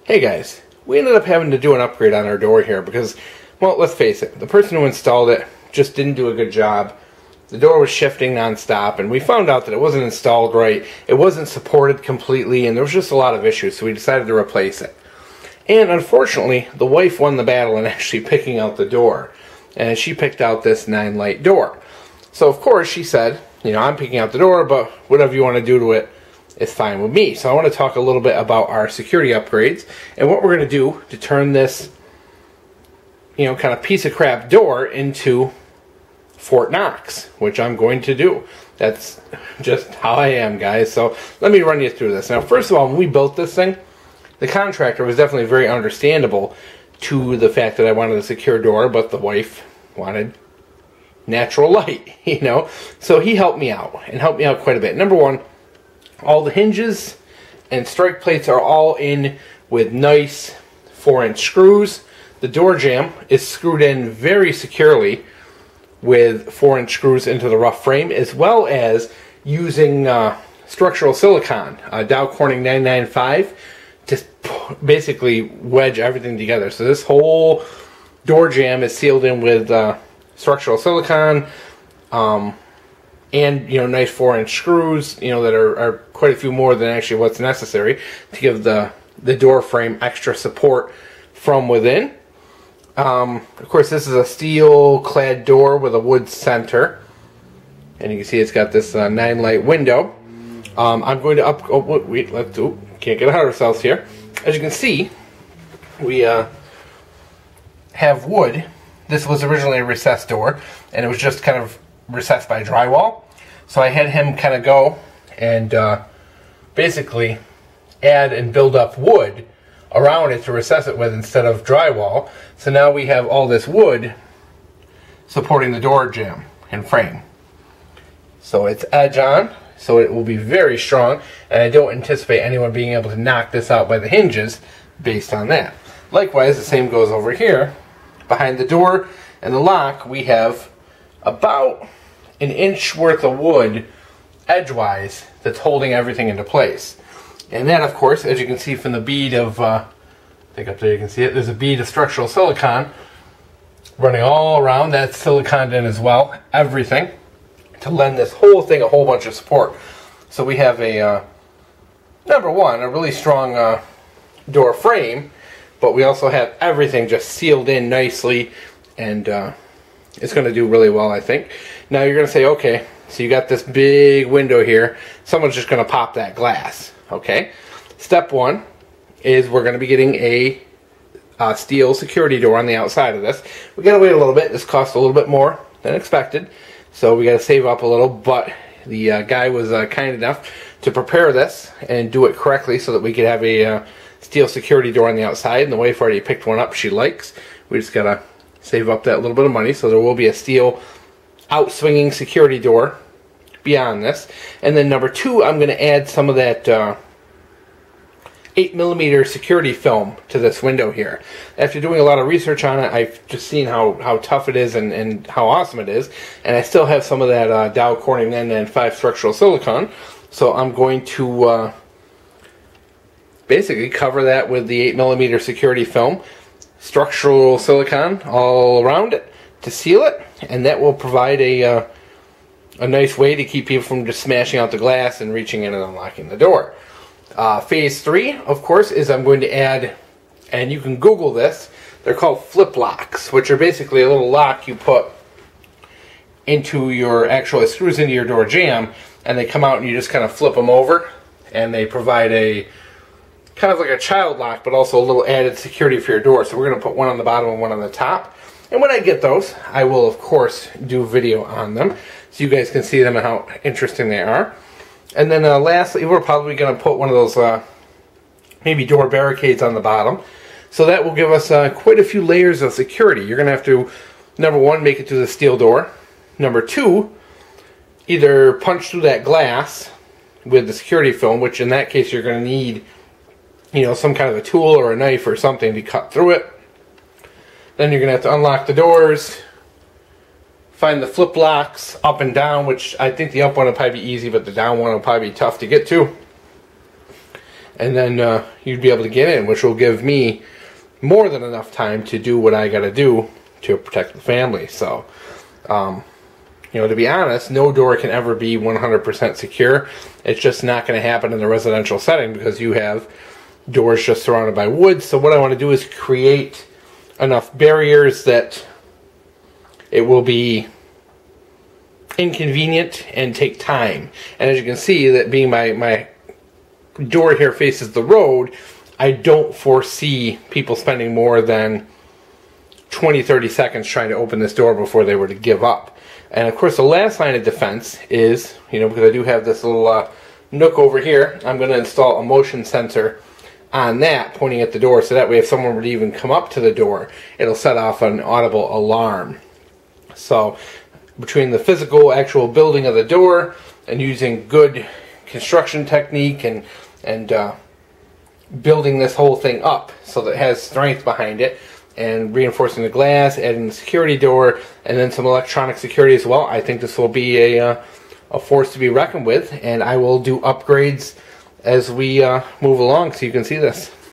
Hey guys, we ended up having to do an upgrade on our door here because, well, let's face it, the person who installed it just didn't do a good job. The door was shifting non-stop, and we found out that it wasn't installed right, it wasn't supported completely, and there was just a lot of issues, so we decided to replace it. And unfortunately, the wife won the battle in actually picking out the door, and she picked out this 9-light door. So of course she said, I'm picking out the door, but whatever you want to do to it, it's fine with me. So I want to talk a little bit about our security upgrades and what we're going to do to turn this, kind of piece of crap door into Fort Knox, which I'm going to do. That's just how I am, guys. So let me run you through this. Now, first of all, when we built this thing, the contractor was definitely very understandable to the fact that I wanted a secure door, but the wife wanted natural light, So he helped me out, and helped me out quite a bit. Number one, all the hinges and strike plates are all in with nice 4-inch screws. The door jamb is screwed in very securely with 4-inch screws into the rough frame, as well as using structural silicone, dowcorning 995, to basically wedge everything together. So this whole door jamb is sealed in with structural silicone, and nice 4-inch screws, that are quite a few more than actually what's necessary to give the door frame extra support from within. Of course, this is a steel clad door with a wood center, and you can see it's got this 9-light window. I'm going to can't get ahead of ourselves here. As you can see, we have wood. This was originally a recessed door, and it was just kind of recessed by drywall. So I had him kind of go and basically add and build up wood around it to recess it with instead of drywall. So now we have all this wood supporting the door jamb and frame. So it's edge on, so it will be very strong, and I don't anticipate anyone being able to knock this out by the hinges based on that. Likewise, the same goes over here. Behind the door and the lock, we have about 1 inch worth of wood edgewise that's holding everything into place. And that, of course, as you can see from the bead of, I think up there you can see it, there's a bead of structural silicone running all around. That's siliconed in as well, everything, to lend this whole thing a whole bunch of support. So we have a, number one, a really strong door frame, but we also have everything just sealed in nicely, and it's going to do really well, I think. Now you're going to say, okay, so you got this big window here. Someone's just going to pop that glass. Okay. Step one is we're going to be getting a steel security door on the outside of this. We got to wait a little bit. This costs a little bit more than expected, so we got to save up a little. But the guy was kind enough to prepare this and do it correctly so that we could have a steel security door on the outside. And the wife already picked one up she likes. We just got to save up that little bit of money, so there will be a steel outswinging security door beyond this. And then number two, I'm going to add some of that 8mm security film to this window here. After doing a lot of research on it, I've just seen how tough it is and how awesome it is. And I still have some of that dowcorning 995 structural silicone. So I'm going to basically cover that with the 8mm security film, structural silicone all around it to seal it, and that will provide a nice way to keep people from just smashing out the glass and reaching in and unlocking the door. Phase 3, of course, is I'm going to add, and you can Google this, they're called flip locks, which are basically a little lock you put into your it screws into your door jamb, and they come out and you just kind of flip them over, and they provide a kind of like a child lock, but also a little added security for your door. So we're going to put one on the bottom and one on the top. And when I get those, I will, of course, do a video on them so you guys can see them and how interesting they are. And then lastly, we're probably going to put one of those maybe door barricades on the bottom. So that will give us quite a few layers of security. You're going to have to, number one, make it to the steel door. Number two, either punch through that glass with the security film, which in that case you're going to need some kind of a tool or a knife or something to cut through it. Then you're going to have to unlock the doors, find the flip locks up and down, which I think the up one will probably be easy, but the down one will probably be tough to get to. and then you'd be able to get in, which will give me more than enough time to do what I got to do to protect the family. So, you know, to be honest, no door can ever be 100% secure. It's just not going to happen in the residential setting because you have doors just surrounded by wood. So what I want to do is create enough barriers that it will be inconvenient and take time. And as you can see, that being my door here faces the road, I don't foresee people spending more than 20-30 seconds trying to open this door before they were to give up. And of course the last line of defense is, you know, because I do have this little nook over here, I'm going to install a motion sensor on that pointing at the door, so that way if someone were to even come up to the door, it'll set off an audible alarm. So between the physical actual building of the door and using good construction technique and building this whole thing up so that it has strength behind it, and reinforcing the glass, adding the security door, and then some electronic security as well, I think this will be a force to be reckoned with, and I will do upgrades as we move along so you can see this.